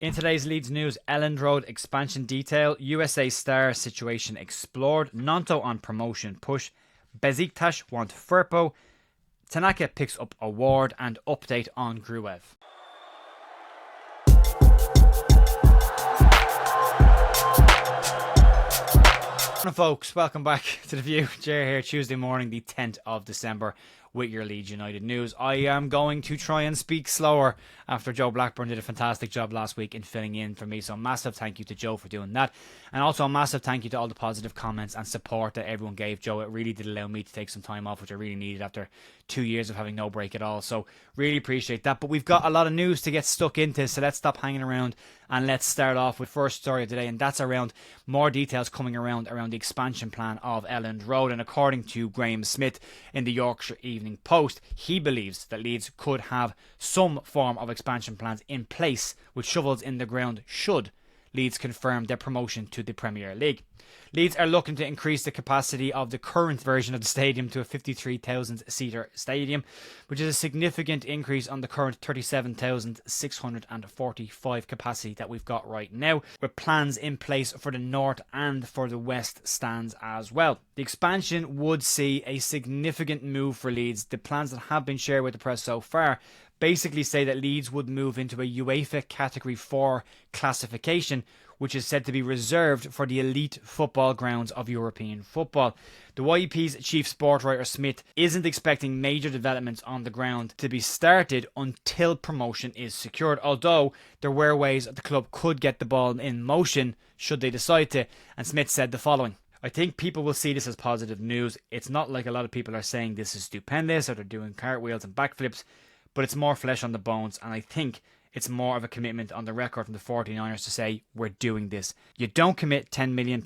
In today's Leeds news, Elland Road expansion detail, USA star situation explored, Gnonto on promotion push, Besiktas want Firpo, Tanaka picks up award, and update on Gruev. Morning folks, welcome back to The View. Jer here, Tuesday morning the 10th of December with your Leeds United news. I am going to try and speak slower after Joe Blackburn did a fantastic job last week in filling in for me, so massive thank you to Joe for doing that, and also a massive thank you to all the positive comments and support that everyone gave Joe. It really did allow me to take some time off, which I really needed after 2 years of having no break at all, so really appreciate that. But we've got a lot of news to get stuck into, so let's stop hanging around and let's start off with the first story of today, and that's around more details coming around the expansion plan of Elland Road. And according to Graham Smith in the Yorkshire Evening Post, he believes that Leeds could have some form of expansion plans in place with shovels in the ground should Leeds confirm their promotion to the Premier League. Leeds are looking to increase the capacity of the current version of the stadium to a 53,000-seater stadium, which is a significant increase on the current 37,645 capacity that we've got right now, with plans in place for the north and for the west stands as well. The expansion would see a significant move for Leeds. The plans that have been shared with the press so far basically say that Leeds would move into a UEFA Category 4 classification, which is said to be reserved for the elite football grounds of European football. The YEP's chief sport writer Smith isn't expecting major developments on the ground to be started until promotion is secured, although there were ways the club could get the ball in motion should they decide to, and Smith said the following: I think people will see this as positive news. It's not like a lot of people are saying this is stupendous or they're doing cartwheels and backflips, but it's more flesh on the bones, and I think it's more of a commitment on the record from the 49ers to say, we're doing this. You don't commit £10 million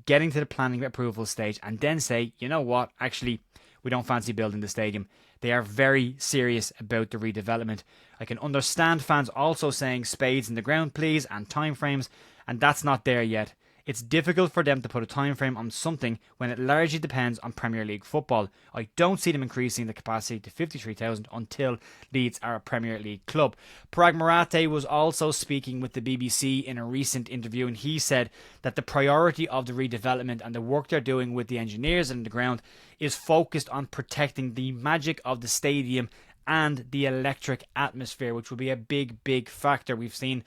getting to the planning approval stage and then say, you know what, actually, we don't fancy building the stadium. They are very serious about the redevelopment. I can understand fans also saying spades in the ground, please, and timeframes, and that's not there yet. It's difficult for them to put a time frame on something when it largely depends on Premier League football. I don't see them increasing the capacity to 53,000 until Leeds are a Premier League club. Parag Marathe was also speaking with the BBC in a recent interview, and he said that the priority of the redevelopment and the work they're doing with the engineers on the ground is focused on protecting the magic of the stadium and the electric atmosphere, which will be a big factor. We've seen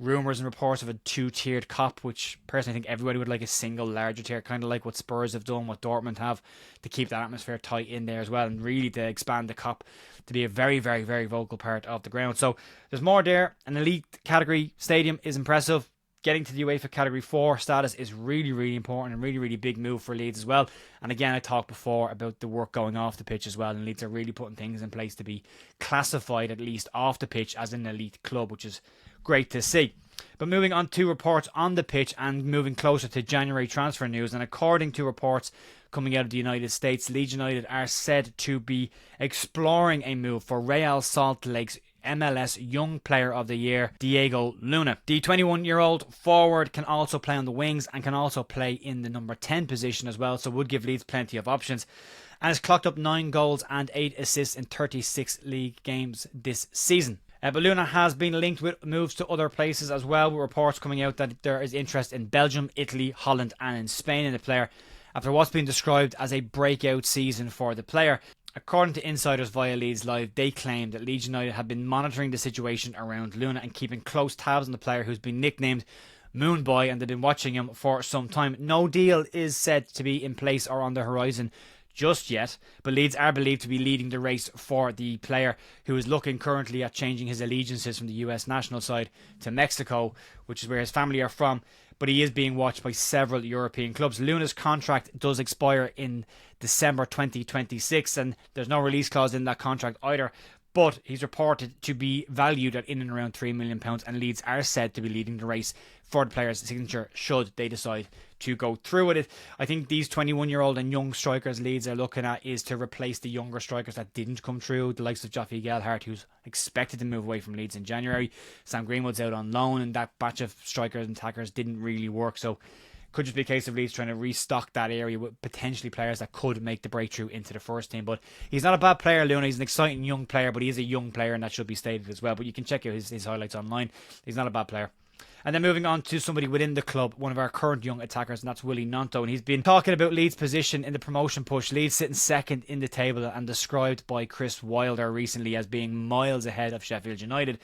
rumours and reports of a two-tiered Kop, which personally I think everybody would like a single larger tier, kind of like what Spurs have done, what Dortmund have, to keep that atmosphere tight in there as well, and really to expand the Kop to be a very vocal part of the ground. So there's more there. An elite category stadium is impressive. Getting to the UEFA Category 4 status is really important and really big move for Leeds as well. And again, I talked before about the work going off the pitch as well, and Leeds are really putting things in place to be classified at least off the pitch as an elite club, which is great to see. But moving on to reports on the pitch and moving closer to January transfer news, and according to reports coming out of the United States, Leeds United are said to be exploring a move for Real Salt Lake's MLS Young Player of the Year, Diego Luna. The 21-year-old forward can also play on the wings and can also play in the number 10 position as well, so would give Leeds plenty of options, and has clocked up 9 goals and 8 assists in 36 league games this season. But Luna has been linked with moves to other places as well, with reports coming out that there is interest in Belgium, Italy, Holland and in Spain in the player, after what's been described as a breakout season for the player. According to insiders via Leeds Live, they claim that Leeds United have been monitoring the situation around Luna and keeping close tabs on the player, who's been nicknamed Moon Boy, and they've been watching him for some time. No deal is said to be in place or on the horizon just yet, but Leeds are believed to be leading the race for the player, who is looking currently at changing his allegiances from the US national side to Mexico, which is where his family are from, but he is being watched by several European clubs. Luna's contract does expire in December 2026, and there's no release clause in that contract either, but he's reported to be valued at in and around £3 million, and Leeds are said to be leading the race for the player's signature should they decide to go through with it. I think these 21-year-old and young strikers Leeds are looking at is to replace the younger strikers that didn't come through, the likes of Joffrey Gelhardt, who's expected to move away from Leeds in January. Sam Greenwood's out on loan, and that batch of strikers and attackers didn't really work, so Could just be a case of Leeds trying to restock that area with potentially players that could make the breakthrough into the first team. But he's not a bad player, Luna. He's an exciting young player, but he is a young player, and that should be stated as well. But you can check out his highlights online. He's not a bad player. And then moving on to somebody within the club, one of our current young attackers, and that's Willie Gnonto. And he's been talking about Leeds' position in the promotion push. Leeds sitting second in the table and described by Chris Wilder recently as being miles ahead of Sheffield United.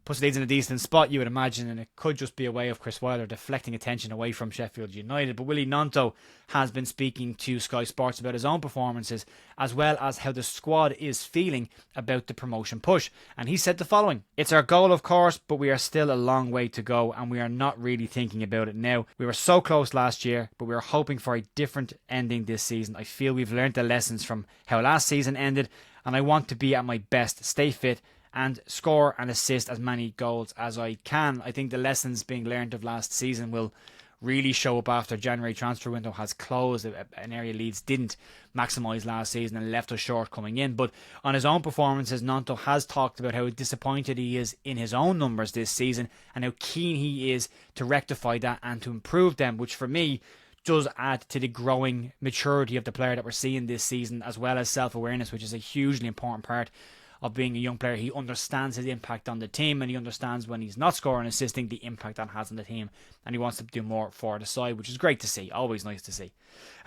Puts Leeds in a decent spot, you would imagine, and it could just be a way of Chris Wilder deflecting attention away from Sheffield United. But Willie Gnonto has been speaking to Sky Sports about his own performances, as well as how the squad is feeling about the promotion push. And he said the following: "It's our goal, of course, but we are still a long way to go, and we are not really thinking about it now. We were so close last year, but we are hoping for a different ending this season. I feel we've learned the lessons from how last season ended, and I want to be at my best, stay fit, and score and assist as many goals as I can." I think the lessons being learned of last season will really show up after January transfer window has closed, an area Leeds didn't maximise last season and left us short coming in. But on his own performances, Gnonto has talked about how disappointed he is in his own numbers this season and how keen he is to rectify that and to improve them, which for me does add to the growing maturity of the player that we're seeing this season, as well as self-awareness, which is a hugely important part of being a young player. He understands his impact on the team, and he understands when he's not scoring and assisting the impact that has on the team, and he wants to do more for the side, which is great to see. Always nice to see.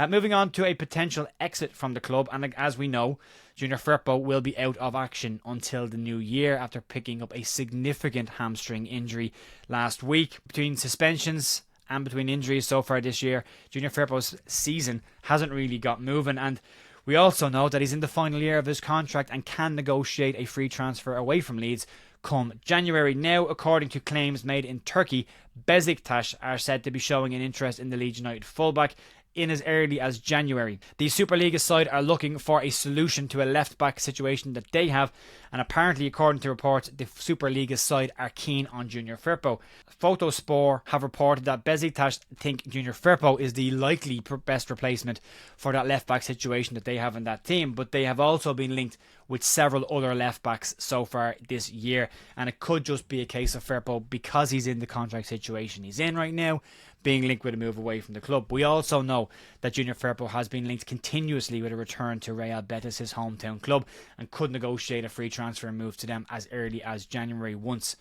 Moving on to a potential exit from the club, and as we know, Junior Firpo will be out of action until the new year after picking up a significant hamstring injury last week. Between suspensions and between injuries so far this year, Junior Firpo's season hasn't really got moving, and we also know that he's in the final year of his contract and can negotiate a free transfer away from Leeds come January. Now, according to claims made in Turkey, Besiktas are said to be showing an interest in the Leeds United fullback in as early as January. The Superliga side are looking for a solution to a left-back situation that they have, and apparently, according to reports, the Superliga side are keen on Junior Firpo. Photosport have reported that Besiktas think Junior Firpo is the likely best replacement for that left-back situation that they have in that team, but they have also been linked with several other left-backs so far this year, and it could just be a case of Firpo, because he's in the contract situation he's in right now, being linked with a move away from the club. We also know that Junior Firpo has been linked continuously with a return to Real Betis, his hometown club, and could negotiate a free transfer and move to them as early as January once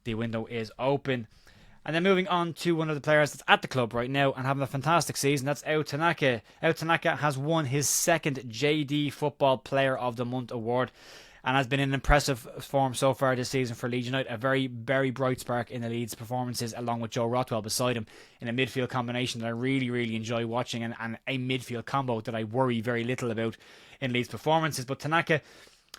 the window is open. And then moving on to one of the players that's at the club right now and having a fantastic season, that's Tanaka. Tanaka has won his second JD Football Player of the Month award and has been in impressive form so far this season for Leeds United. A very, very bright spark in the Leeds performances, along with Joe Rothwell beside him in a midfield combination that I really, really enjoy watching, and a midfield combo that I worry very little about in Leeds performances. But Tanaka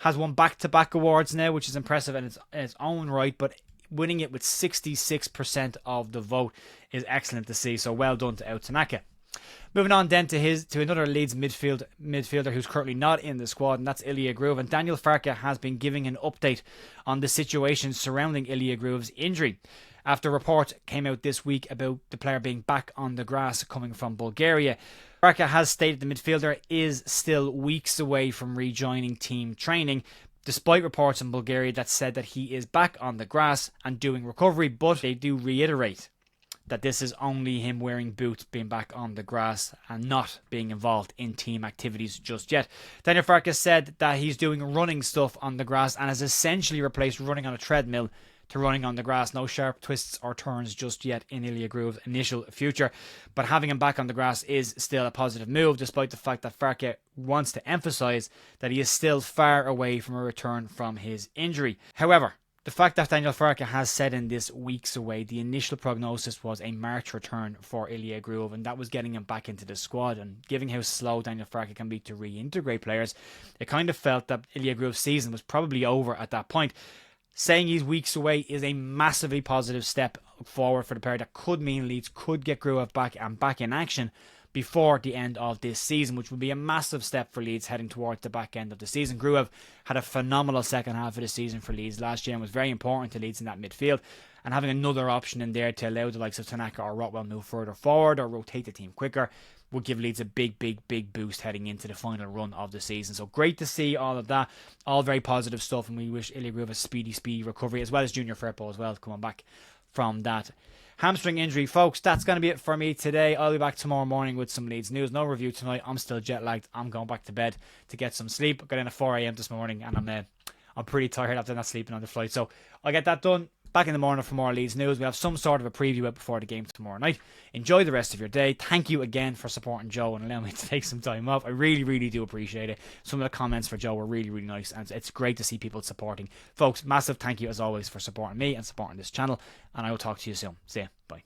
has won back-to-back awards now, which is impressive in its own right, but winning it with 66% of the vote is excellent to see. So well done to Tanaka. Moving on then to another Leeds midfielder who's currently not in the squad, and that's Ilya Gruev. And Daniel Farke has been giving an update on the situation surrounding Ilya Gruev's injury, after a report came out this week about the player being back on the grass coming from Bulgaria. Farke has stated the midfielder is still weeks away from rejoining team training, despite reports in Bulgaria that said that he is back on the grass and doing recovery, but they do reiterate that this is only him wearing boots, being back on the grass and not being involved in team activities just yet. Daniel Farke said that he's doing running stuff on the grass and has essentially replaced running on a treadmill to running on the grass. No sharp twists or turns just yet in Ilya Gruev's initial future, but having him back on the grass is still a positive move, despite the fact that Farke wants to emphasise that he is still far away from a return from his injury. However, the fact that Daniel Farke has said in this weeks away, the initial prognosis was a March return for Ilya Gruev, and that was getting him back into the squad. And given how slow Daniel Farke can be to reintegrate players, it kind of felt that Ilya Gruev's season was probably over at that point. Saying he's weeks away is a massively positive step forward for the player that could mean Leeds could get Gruev back and back in action before the end of this season, which would be a massive step for Leeds heading towards the back end of the season. Gruev had a phenomenal second half of the season for Leeds last year and was very important to Leeds in that midfield, and having another option in there to allow the likes of Tanaka or Rothwell move further forward or rotate the team quicker would give Leeds a big boost heading into the final run of the season. So great to see all of that, all very positive stuff, and we wish Ilya Gruev a speedy recovery, as well as Junior Firpo as well, coming back from that. hamstring injury. Folks, that's going to be it for me today. I'll be back tomorrow morning with some Leeds news. No review tonight. I'm still jet lagged. I'm going back to bed to get some sleep. I got in at 4 a.m. this morning, and I'm pretty tired after not sleeping on the flight. So I'll get that done. Back in the morning for more Leeds news. We have some sort of a preview out before the game tomorrow night. Enjoy the rest of your day. Thank you again for supporting Joe and allowing me to take some time off. I really, really do appreciate it. Some of the comments for Joe were really, really nice, and it's great to see people supporting. Folks, massive thank you as always for supporting me and supporting this channel, and I will talk to you soon. See ya. Bye.